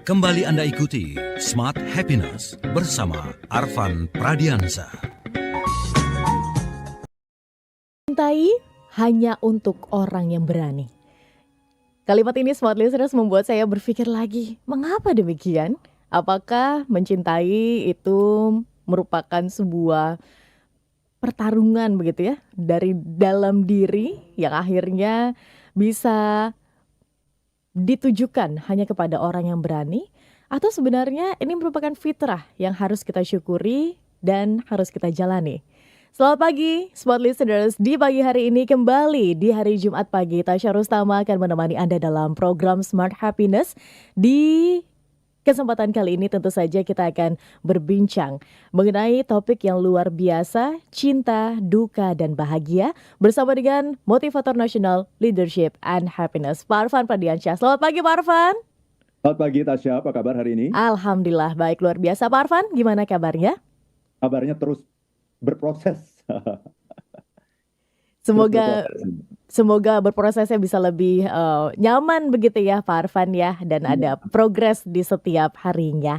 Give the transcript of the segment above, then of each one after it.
Kembali Anda ikuti Smart Happiness bersama Arfan Pradiansa. Cintai hanya untuk orang yang berani. Kalimat ini Smart Listeners membuat saya berpikir lagi, mengapa demikian? Apakah mencintai itu merupakan sebuah pertarungan begitu ya, dari dalam diri yang akhirnya bisa ditujukan hanya kepada orang yang berani, atau sebenarnya ini merupakan fitrah yang harus kita syukuri dan harus kita jalani. Selamat pagi, Smart Listeners. Di pagi hari ini kembali di hari Jumat pagi, Tasya Rustama akan menemani Anda dalam program Smart Happiness. Di kesempatan kali ini tentu saja kita akan berbincang mengenai topik yang luar biasa, cinta, duka, dan bahagia bersama dengan motivator nasional Leadership and Happiness, Pak Arfan Pradiansyah. Selamat pagi Pak Arfan. Selamat pagi Tasya, apa kabar hari ini? Alhamdulillah baik, luar biasa. Pak Arfan, gimana kabarnya? Kabarnya terus berproses. Semoga berprosesnya bisa lebih nyaman begitu ya Pak Arfan ya, dan ada progres di setiap harinya.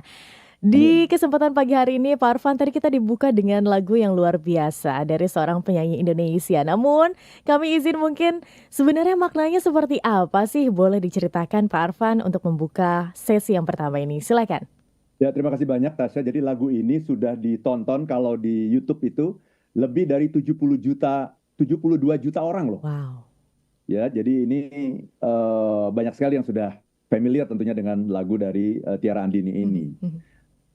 Di kesempatan pagi hari ini Pak Arfan, tadi kita dibuka dengan lagu yang luar biasa dari seorang penyanyi Indonesia. Namun kami izin mungkin sebenarnya maknanya seperti apa sih? Boleh diceritakan Pak Arfan untuk membuka sesi yang pertama ini, silakan. Ya, terima kasih banyak Tasya. Jadi lagu ini sudah ditonton kalau di YouTube itu lebih dari 72 juta orang loh. Wow. Ya, jadi ini banyak sekali yang sudah familiar tentunya dengan lagu dari Tiara Andini ini.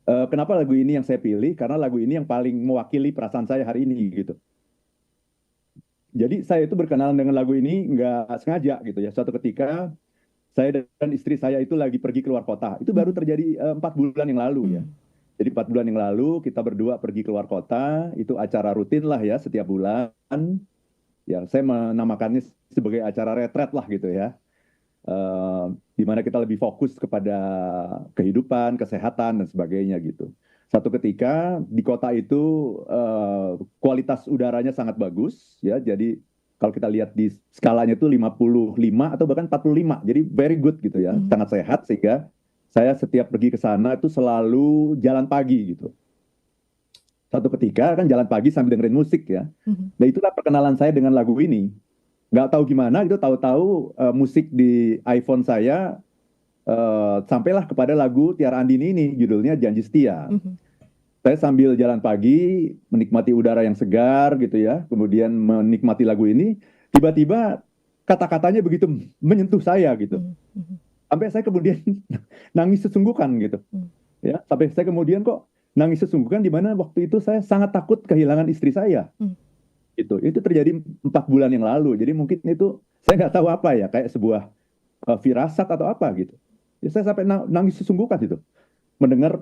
Kenapa lagu ini yang saya pilih? Karena lagu ini yang paling mewakili perasaan saya hari ini gitu. Jadi saya itu berkenalan dengan lagu ini nggak sengaja gitu ya. Suatu ketika saya dan istri saya itu lagi pergi keluar kota. Itu baru terjadi 4 bulan yang lalu ya. Jadi 4 bulan yang lalu kita berdua pergi keluar kota. Itu acara rutin lah ya setiap bulan. Ya, saya menamakannya sebagai acara retret lah gitu ya. Di mana kita lebih fokus kepada kehidupan, kesehatan, dan sebagainya gitu. Satu ketika di kota itu kualitas udaranya sangat bagus ya. Jadi kalau kita lihat di skalanya itu 55 atau bahkan 45. Jadi very good gitu ya. Sangat sehat sehingga saya setiap pergi ke sana itu selalu jalan pagi gitu. Satu ketika kan jalan pagi sambil dengerin musik ya. Nah itulah perkenalan saya dengan lagu ini. Nggak tahu gimana gitu, tahu-tahu musik di iPhone saya sampailah kepada lagu Tiara Andini ini, judulnya Janji Setia. Saya sambil jalan pagi, menikmati udara yang segar gitu ya, kemudian menikmati lagu ini, tiba-tiba kata-katanya begitu menyentuh saya gitu. Sampai saya kemudian nangis sesungguhkan gitu. Ya, sampai saya kemudian kok nangis sesungguhkan di mana waktu itu saya sangat takut kehilangan istri saya. Itu terjadi 4 bulan yang lalu. Jadi mungkin itu saya nggak tahu apa ya, kayak sebuah firasat atau apa gitu. Ya, saya sampai nangis sesungguhkan itu mendengar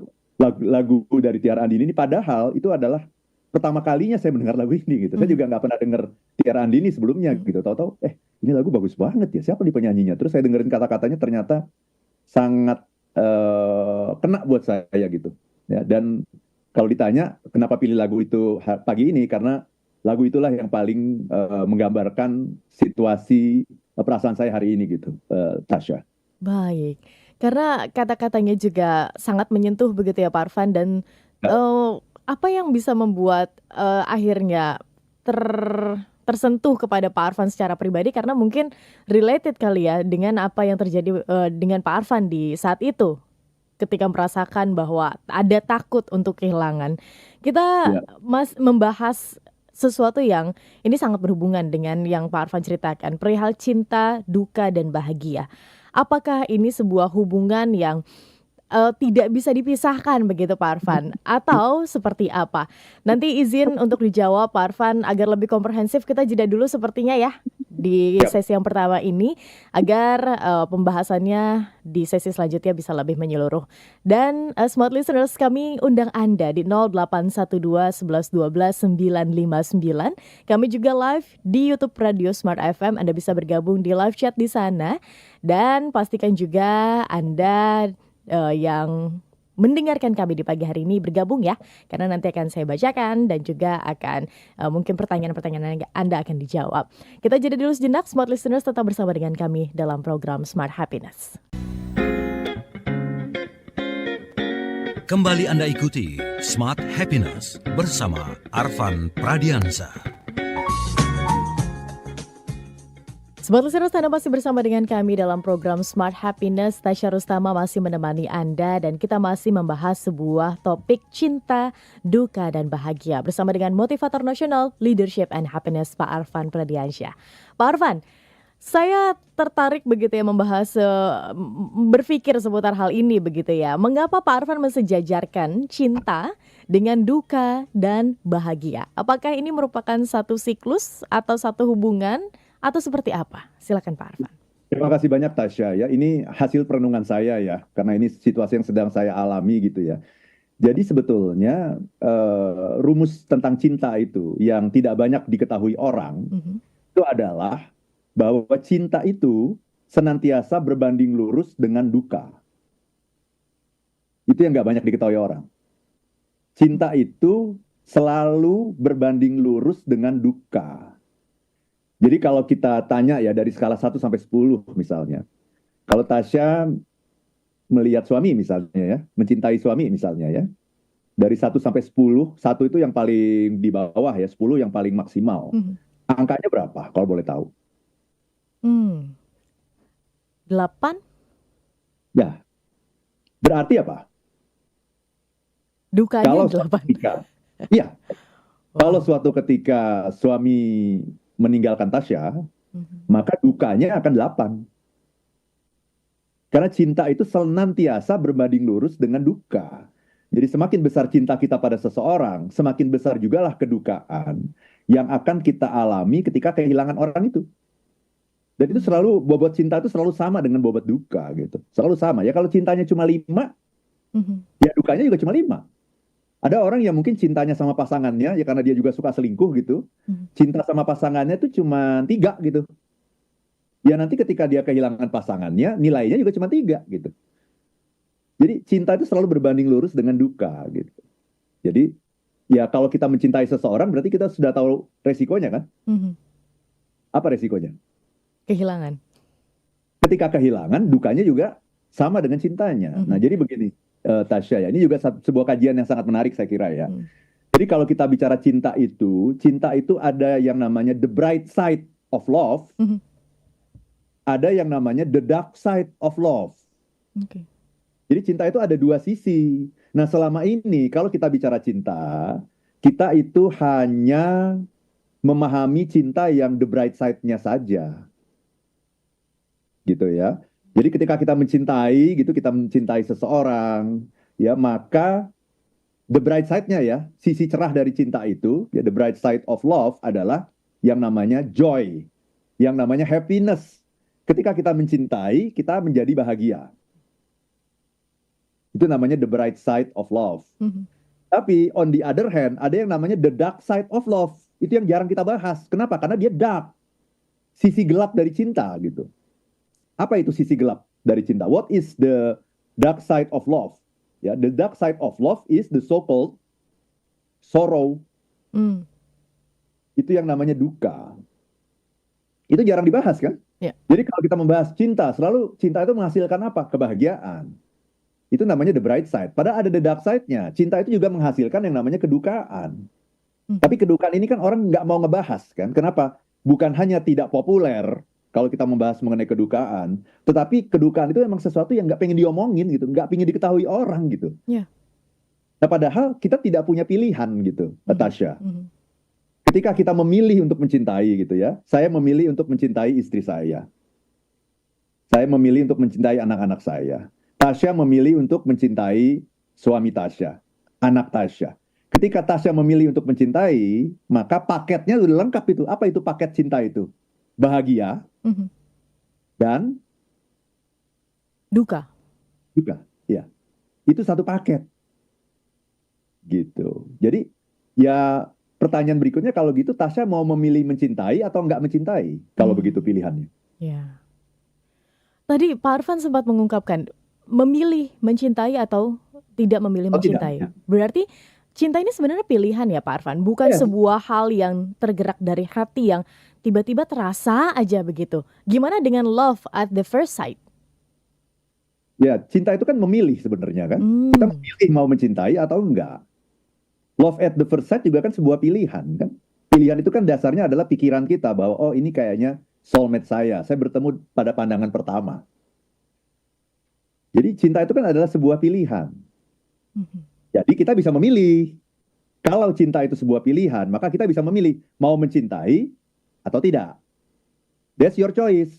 lagu dari Tiara Andini ini, padahal itu adalah pertama kalinya saya mendengar lagu ini gitu. Saya juga nggak pernah dengar Tiara Andini sebelumnya gitu. Tahu-tahu ini lagu bagus banget ya, siapa nih penyanyinya? Terus saya dengerin kata-katanya, ternyata sangat kena buat saya gitu. Ya, dan kalau ditanya kenapa pilih lagu itu pagi ini, karena lagu itulah yang paling menggambarkan situasi perasaan saya hari ini gitu, Tasya. Baik, karena kata-katanya juga sangat menyentuh begitu ya Pak Arfan, dan apa yang bisa membuat akhirnya tersentuh kepada Pak Arfan secara pribadi, karena mungkin related kali ya dengan apa yang terjadi dengan Pak Arfan di saat itu ketika merasakan bahwa ada takut untuk kehilangan. Kita membahas sesuatu yang ini sangat berhubungan dengan yang Pak Arfan ceritakan, perihal cinta, duka, dan bahagia. Apakah ini sebuah hubungan yang tidak bisa dipisahkan begitu Pak Arfan, atau seperti apa? Nanti izin untuk dijawab Pak Arfan agar lebih komprehensif, kita jeda dulu sepertinya ya di sesi yang pertama ini, agar pembahasannya di sesi selanjutnya bisa lebih menyeluruh. Dan Smart Listeners, kami undang Anda di 0812 11 12 959. Kami juga live di YouTube Radio Smart FM. Anda bisa bergabung di live chat di sana, dan pastikan juga Anda yang mendengarkan kami di pagi hari ini bergabung ya, karena nanti akan saya bacakan dan juga akan mungkin pertanyaan-pertanyaan Anda akan dijawab. Kita jeda dulu sejenak. Smart Listeners, tetap bersama dengan kami dalam program Smart Happiness. Kembali Anda ikuti Smart Happiness bersama Arfan Pradiansa. Sobat Listeners, Anda masih bersama dengan kami dalam program Smart Happiness. Tasya Rustama masih menemani Anda dan kita masih membahas sebuah topik cinta, duka, dan bahagia bersama dengan motivator nasional Leadership and Happiness Pak Arfan Pradiansyah. Pak Arfan, saya tertarik begitu ya membahas, berpikir seputar hal ini begitu ya. Mengapa Pak Arfan mensejajarkan cinta dengan duka dan bahagia? Apakah ini merupakan satu siklus atau satu hubungan? Atau seperti apa? Silakan Pak Arfan. Terima kasih banyak Tasya ya. Ini hasil perenungan saya ya, karena ini situasi yang sedang saya alami gitu ya. Jadi sebetulnya rumus tentang cinta itu yang tidak banyak diketahui orang itu adalah bahwa cinta itu senantiasa berbanding lurus dengan duka. Itu yang nggak banyak diketahui orang. Cinta itu selalu berbanding lurus dengan duka. Jadi kalau kita tanya ya dari skala 1 sampai 10 misalnya. Kalau Tasya melihat suami misalnya ya, mencintai suami misalnya ya. Dari 1 sampai 10, 1 itu yang paling di bawah ya, 10 yang paling maksimal. Angkanya berapa kalau boleh tahu? 8? Ya. Berarti apa? Dukanya Kalau 8. Iya. Kalau suatu ketika suami meninggalkan Tasya, maka dukanya akan 8. Karena cinta itu senantiasa berbanding lurus dengan duka. Jadi semakin besar cinta kita pada seseorang, semakin besar jugalah kedukaan yang akan kita alami ketika kehilangan orang itu. Dan itu selalu, bobot cinta itu selalu sama dengan bobot duka gitu. Selalu sama. Ya kalau cintanya cuma 5, ya dukanya juga cuma 5. Ada orang yang mungkin cintanya sama pasangannya, ya karena dia juga suka selingkuh gitu. Cinta sama pasangannya itu cuma 3 gitu. Ya nanti ketika dia kehilangan pasangannya, nilainya juga cuma 3 gitu. Jadi cinta itu selalu berbanding lurus dengan duka gitu. Jadi ya kalau kita mencintai seseorang berarti kita sudah tahu resikonya kan? Apa resikonya? Kehilangan. Ketika kehilangan, dukanya juga sama dengan cintanya. Nah jadi begini. Tasya ya, ini juga sebuah kajian yang sangat menarik saya kira ya. Jadi kalau kita bicara cinta itu ada yang namanya the bright side of love, ada yang namanya the dark side of love. Jadi cinta itu ada 2 sisi. Nah selama ini kalau kita bicara cinta, kita itu hanya memahami cinta yang the bright side-nya saja, gitu ya. Jadi ketika kita mencintai gitu, kita mencintai seseorang, ya maka the bright side-nya ya, sisi cerah dari cinta itu, ya the bright side of love adalah yang namanya joy, yang namanya happiness. Ketika kita mencintai, kita menjadi bahagia. Itu namanya the bright side of love. Tapi on the other hand, ada yang namanya the dark side of love. Itu yang jarang kita bahas. Kenapa? Karena dia dark. Sisi gelap dari cinta gitu. Apa itu sisi gelap dari cinta? What is the dark side of love? Ya, the dark side of love is the so-called sorrow. Itu yang namanya duka. Itu jarang dibahas kan? Yeah. Jadi kalau kita membahas cinta, selalu cinta itu menghasilkan apa? Kebahagiaan. Itu namanya the bright side. Padahal ada the dark side-nya. Cinta itu juga menghasilkan yang namanya kedukaan. Tapi kedukaan ini kan orang nggak mau ngebahas kan? Kenapa? Bukan hanya tidak populer kalau kita membahas mengenai kedukaan, tetapi kedukaan itu memang sesuatu yang nggak pengen diomongin gitu, nggak pengen diketahui orang gitu. Yeah. Nah padahal kita tidak punya pilihan gitu, Tasya. Ketika kita memilih untuk mencintai gitu ya, saya memilih untuk mencintai istri saya. Saya memilih untuk mencintai anak-anak saya. Tasya memilih untuk mencintai suami Tasya, anak Tasya. Ketika Tasya memilih untuk mencintai, maka paketnya udah lengkap itu. Apa itu paket cinta itu? Bahagia dan duka. Ya. Itu satu paket. Gitu. Jadi ya pertanyaan berikutnya kalau gitu Tasya mau memilih mencintai atau nggak mencintai kalau begitu pilihannya. Ya. Tadi Pak Arfan sempat mengungkapkan memilih mencintai atau tidak memilih mencintai. Tidak. Berarti cinta ini sebenarnya pilihan ya Pak Arfan, bukan sebuah hal yang tergerak dari hati yang tiba-tiba terasa aja begitu. Gimana dengan love at the first sight? Ya, cinta itu kan memilih sebenarnya kan. Kita Hmm. memilih mau mencintai atau enggak. Love at the first sight juga kan sebuah pilihan kan. Pilihan itu kan dasarnya adalah pikiran kita bahwa oh ini kayaknya soulmate saya. Saya bertemu pada pandangan pertama. Jadi cinta itu kan adalah sebuah pilihan. Mhm. Jadi kita bisa memilih. Kalau cinta itu sebuah pilihan, maka kita bisa memilih mau mencintai atau tidak. That's your choice.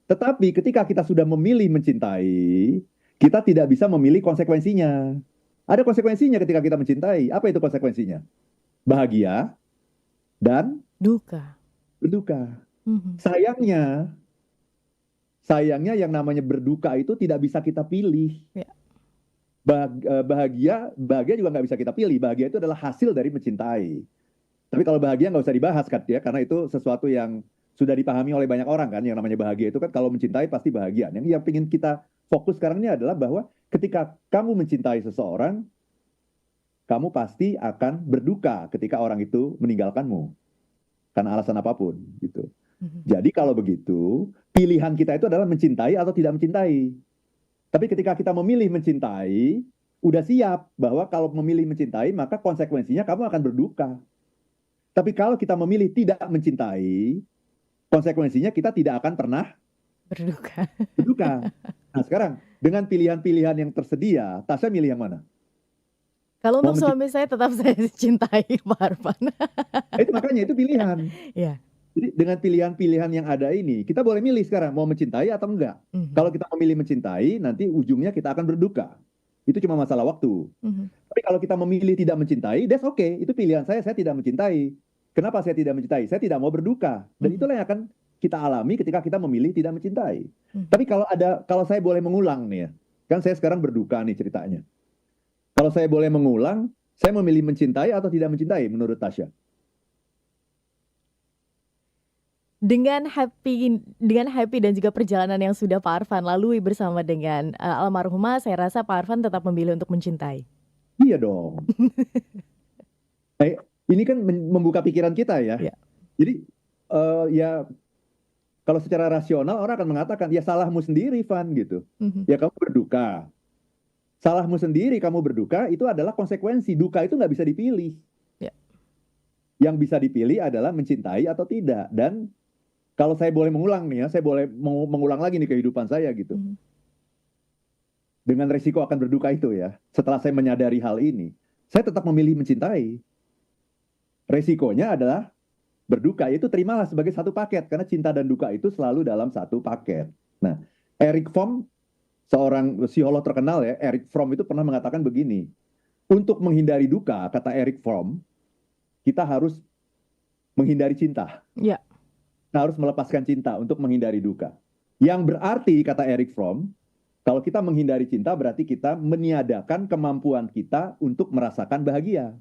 Tetapi ketika kita sudah memilih mencintai, kita tidak bisa memilih konsekuensinya. Ada konsekuensinya ketika kita mencintai. Apa itu konsekuensinya? Bahagia dan Duka. berduka. Mhm. Sayangnya, sayangnya yang namanya berduka itu tidak bisa kita pilih. Ya. Bahagia juga nggak bisa kita pilih. Bahagia itu adalah hasil dari mencintai. Tapi kalau bahagia nggak usah dibahas kan ya, karena itu sesuatu yang sudah dipahami oleh banyak orang kan. Yang namanya bahagia itu kan kalau mencintai pasti bahagia. Yang ingin kita fokus sekarang ini adalah bahwa ketika kamu mencintai seseorang, kamu pasti akan berduka ketika orang itu meninggalkanmu karena alasan apapun gitu. Mhm. Jadi kalau begitu, pilihan kita itu adalah mencintai atau tidak mencintai. Tapi ketika kita memilih mencintai, udah siap bahwa kalau memilih mencintai, maka konsekuensinya kamu akan berduka. Tapi kalau kita memilih tidak mencintai, konsekuensinya kita tidak akan pernah Berduka. berduka. Nah sekarang, dengan pilihan-pilihan yang tersedia, Tasya milih yang mana? Kalau Mau untuk mencintai, suami saya tetap saya cintai Pak Arfan. itu makanya itu pilihan. Ya. Jadi dengan pilihan-pilihan yang ada ini, kita boleh milih sekarang mau mencintai atau enggak. Mhm. Kalau kita memilih mencintai, nanti ujungnya kita akan berduka. Itu cuma masalah waktu. Mhm. Tapi kalau kita memilih tidak mencintai, that's okay. Itu pilihan saya tidak mencintai. Kenapa saya tidak mencintai? Saya tidak mau berduka. Dan Mhm. itulah yang akan kita alami ketika kita memilih tidak mencintai. Mhm. Tapi kalau saya boleh mengulang nih ya, kan saya sekarang berduka nih ceritanya. Kalau saya boleh mengulang, saya memilih mencintai atau tidak mencintai menurut Tasya? Dengan happy dan juga perjalanan yang sudah Pak Arfan lalui bersama dengan almarhumah, saya rasa Pak Arfan tetap memilih untuk mencintai. Iya dong. Ini kan membuka pikiran kita ya. Ya. Jadi ya kalau secara rasional orang akan mengatakan ya salahmu sendiri Van gitu. Mhm. Ya kamu berduka. Salahmu sendiri kamu berduka itu adalah konsekuensi. Duka itu nggak bisa dipilih. Ya. Yang bisa dipilih adalah mencintai atau tidak. Dan kalau saya boleh mengulang nih ya, saya boleh mengulang lagi nih kehidupan saya gitu. Mhm. Dengan resiko akan berduka itu ya. Setelah saya menyadari hal ini, saya tetap memilih mencintai. Resikonya adalah berduka, itu terimalah sebagai satu paket. Karena cinta dan duka itu selalu dalam satu paket. Nah, Erich Fromm, seorang psikolog terkenal ya, Erich Fromm itu pernah mengatakan begini. Untuk menghindari duka, kata Erich Fromm, kita harus menghindari cinta. Ya. Kita harus melepaskan cinta untuk menghindari duka. Yang berarti, kata Erich Fromm, kalau kita menghindari cinta berarti kita meniadakan kemampuan kita untuk merasakan bahagia.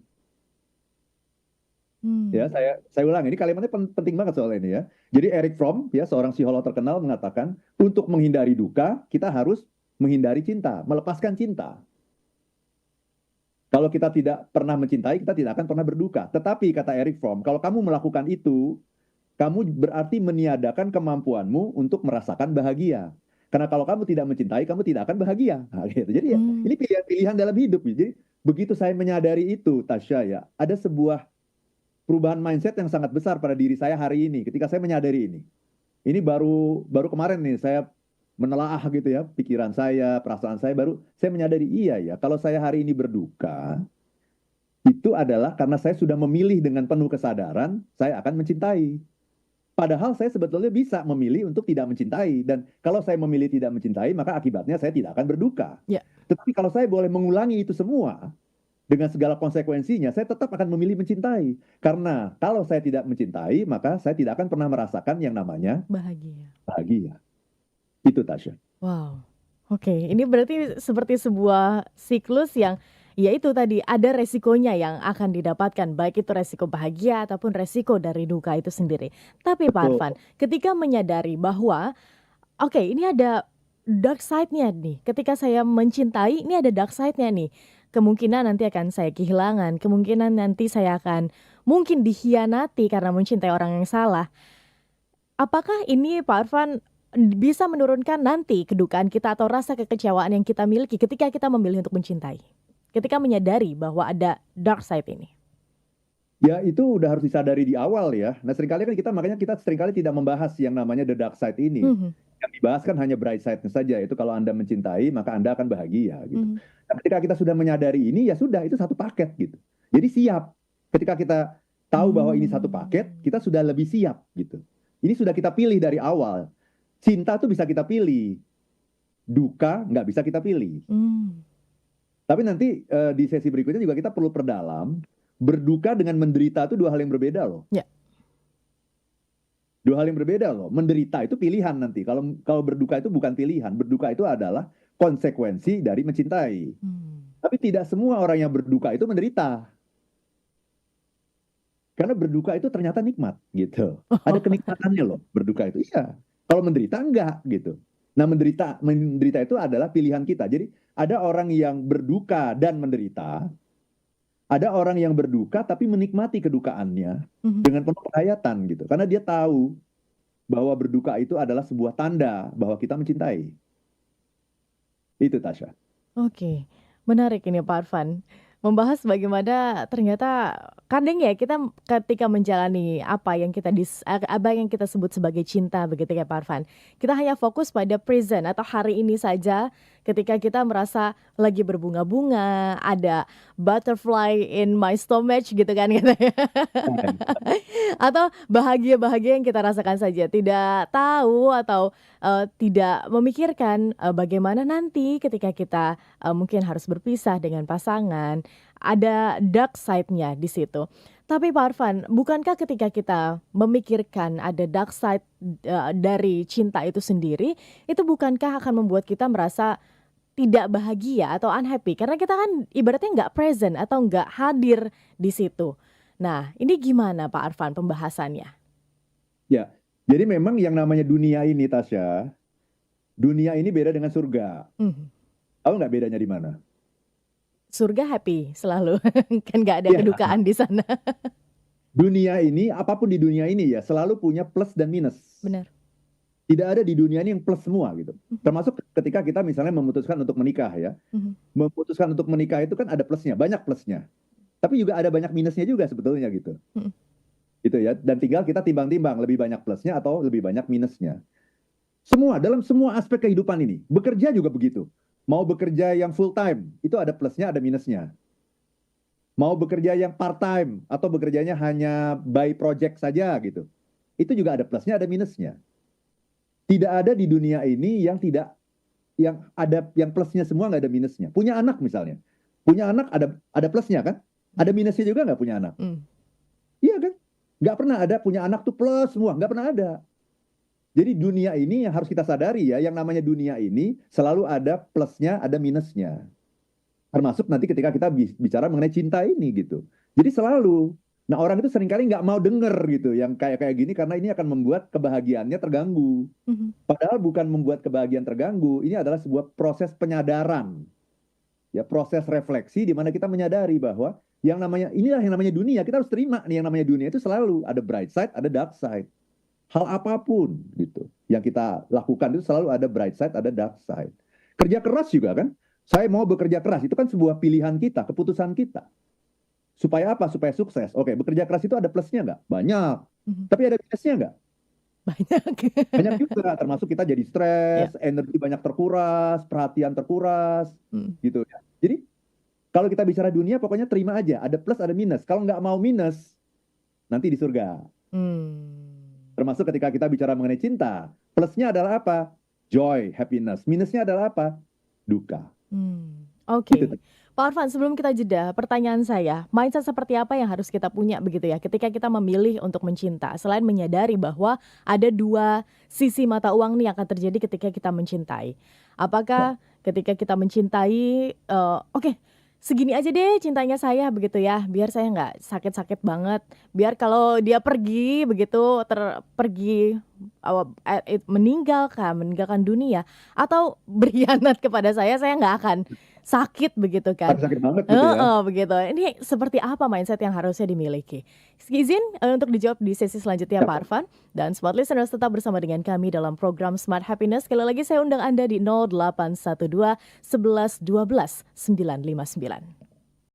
Ya, saya ulang, ini kalimatnya penting banget soal ini ya. Jadi Erich Fromm, ya seorang psikolog terkenal mengatakan, untuk menghindari duka, kita harus menghindari cinta, melepaskan cinta. Kalau kita tidak pernah mencintai, kita tidak akan pernah berduka. Tetapi kata Erich Fromm, kalau kamu melakukan itu, kamu berarti meniadakan kemampuanmu untuk merasakan bahagia. Karena kalau kamu tidak mencintai, kamu tidak akan bahagia. Nah, gitu. Jadi ya, ini pilihan-pilihan dalam hidup. Jadi begitu saya menyadari itu, Tasya ya, ada sebuah perubahan mindset yang sangat besar pada diri saya hari ini ketika saya menyadari ini. Ini baru kemarin nih saya menelaah gitu ya pikiran saya, perasaan saya, baru saya menyadari iya ya, kalau saya hari ini berduka itu adalah karena saya sudah memilih dengan penuh kesadaran saya akan mencintai. Padahal saya sebetulnya bisa memilih untuk tidak mencintai, dan kalau saya memilih tidak mencintai maka akibatnya saya tidak akan berduka. Ya. Tetapi kalau saya boleh mengulangi itu semua dengan segala konsekuensinya, saya tetap akan memilih mencintai. Karena kalau saya tidak mencintai, maka saya tidak akan pernah merasakan yang namanya bahagia. Itu Tasya. Wow. Oke, ini berarti seperti sebuah siklus yang ya itu tadi ada resikonya yang akan didapatkan, baik itu resiko bahagia ataupun resiko dari duka itu sendiri. Tapi Pak Betul. Arfan, ketika menyadari bahwa oke, ini ada dark side-nya nih. Ketika saya mencintai, ini ada dark side-nya nih. Kemungkinan nanti akan saya kehilangan, kemungkinan nanti saya akan mungkin dikhianati karena mencintai orang yang salah. Apakah ini Pak Arfan bisa menurunkan nanti kedukaan kita atau rasa kekecewaan yang kita miliki ketika kita memilih untuk mencintai? Ketika menyadari bahwa ada dark side ini. Ya itu udah harus disadari di awal ya. Nah seringkali kan makanya kita seringkali tidak membahas yang namanya the dark side ini. Mhm, Yang dibahas kan hanya bright side-nya saja. Itu kalau Anda mencintai maka Anda akan bahagia gitu. mhm. Nah, ketika kita sudah menyadari ini ya sudah itu satu paket gitu. Jadi siap. Ketika kita tahu bahwa ini satu paket, kita sudah lebih siap gitu. Ini sudah kita pilih dari awal. Cinta tuh bisa kita pilih. Duka nggak bisa kita pilih. Mmm. Tapi nanti di sesi berikutnya juga kita perlu perdalam. Berduka dengan menderita itu dua hal yang berbeda loh. Ya. Dua hal yang berbeda loh. Menderita itu pilihan nanti. Kalau berduka itu bukan pilihan. Berduka itu adalah konsekuensi dari mencintai. Tapi tidak semua orang yang berduka itu menderita. Karena berduka itu ternyata nikmat gitu. Ada kenikmatannya loh berduka itu. Iya. Kalau menderita enggak gitu. Nah menderita itu adalah pilihan kita. Jadi ada orang yang berduka dan menderita. Ada orang yang berduka tapi menikmati kedukaannya dengan penuh penghayatan gitu. Karena dia tahu bahwa berduka itu adalah sebuah tanda bahwa kita mencintai. Itu Tasya. Oke, menarik ini Pak Arfan. Membahas bagaimana ternyata kadang ya kita ketika menjalani apa yang kita sebut sebagai cinta begitu ya Pak Arfan. Kita hanya fokus pada present atau hari ini saja ketika kita merasa lagi berbunga-bunga, ada butterfly in my stomach gitu kan katanya. Atau bahagia-bahagia yang kita rasakan saja, tidak tahu atau tidak memikirkan bagaimana nanti ketika kita mungkin harus berpisah dengan pasangan, ada dark side-nya di situ. Tapi Pak Arfan, bukankah ketika kita memikirkan ada dark side dari cinta itu sendiri, itu bukankah akan membuat kita merasa tidak bahagia atau unhappy? Karena kita kan ibaratnya nggak present atau nggak hadir di situ. Nah, ini gimana Pak Arfan pembahasannya? Ya, jadi memang yang namanya dunia ini Tasya, dunia ini beda dengan surga. Tahu nggak bedanya di mana? Surga happy selalu, kan nggak ada Ya, kedukaan di sana. dunia ini, apapun di dunia ini ya selalu punya plus dan minus. Benar. Tidak ada di dunia ini yang plus semua gitu. Termasuk ketika kita misalnya memutuskan untuk menikah ya. Memutuskan untuk menikah itu kan ada plusnya, banyak plusnya. Tapi juga ada banyak minusnya juga sebetulnya gitu. Gitu ya. Dan tinggal kita timbang-timbang lebih banyak plusnya atau lebih banyak minusnya. Dalam semua aspek kehidupan ini. Bekerja juga begitu. Mau bekerja yang full time, itu ada plusnya, ada minusnya. Mau bekerja yang part time atau bekerjanya hanya by project saja gitu. Itu juga ada plusnya, ada minusnya. Tidak ada di dunia ini yang plusnya semua nggak ada minusnya. Punya anak misalnya, punya anak ada plusnya kan, ada minusnya juga nggak punya anak. Iya kan, nggak pernah ada punya anak tuh plus semua, nggak pernah ada. Jadi dunia ini yang harus kita sadari ya, yang namanya dunia ini selalu ada plusnya, ada minusnya. Termasuk nanti ketika kita bicara mengenai cinta ini gitu. Jadi selalu. Nah orang itu seringkali nggak mau denger gitu yang kayak gini karena ini akan membuat kebahagiaannya terganggu. Padahal bukan membuat kebahagiaan terganggu, ini adalah sebuah proses penyadaran. Ya, proses refleksi di mana kita menyadari bahwa inilah yang namanya dunia. Kita harus terima nih yang namanya dunia itu selalu ada bright side, ada dark side. Hal apapun gitu yang kita lakukan itu selalu ada bright side, ada dark side. Kerja keras juga kan? Saya mau bekerja keras, itu kan sebuah pilihan kita, keputusan kita. Supaya apa? Supaya sukses. Oke, bekerja keras itu ada plusnya nggak? Banyak. Tapi ada minusnya nggak? Banyak. Banyak juga, termasuk kita jadi stres, energi banyak terkuras, perhatian terkuras, gitu ya. Jadi, kalau kita bicara dunia, pokoknya terima aja. Ada plus, ada minus. Kalau nggak mau minus, nanti di surga. Termasuk ketika kita bicara mengenai cinta. Plusnya adalah apa? Joy, happiness. Minusnya adalah apa? Duka. Oke. Gitu. Pak Arfan, sebelum kita jeda, pertanyaan saya, mindset seperti apa yang harus kita punya begitu ya ketika kita memilih untuk mencinta, selain menyadari bahwa ada dua sisi mata uang nih yang akan terjadi ketika kita mencintai. Apakah ketika kita mencintai, oke, segini aja deh cintanya saya begitu ya, biar saya nggak sakit-sakit banget, biar kalau dia pergi begitu, meninggalkan dunia atau berkhianat kepada saya nggak akan sakit begitu kan. Sakit banget gitu ya. Begitu. Ini seperti apa mindset yang harusnya dimiliki? Izin untuk dijawab di sesi selanjutnya Pak Arfan. Dan Smart Listeners tetap bersama dengan kami dalam program Smart Happiness. Sekali lagi saya undang Anda di 0812 11 12 959.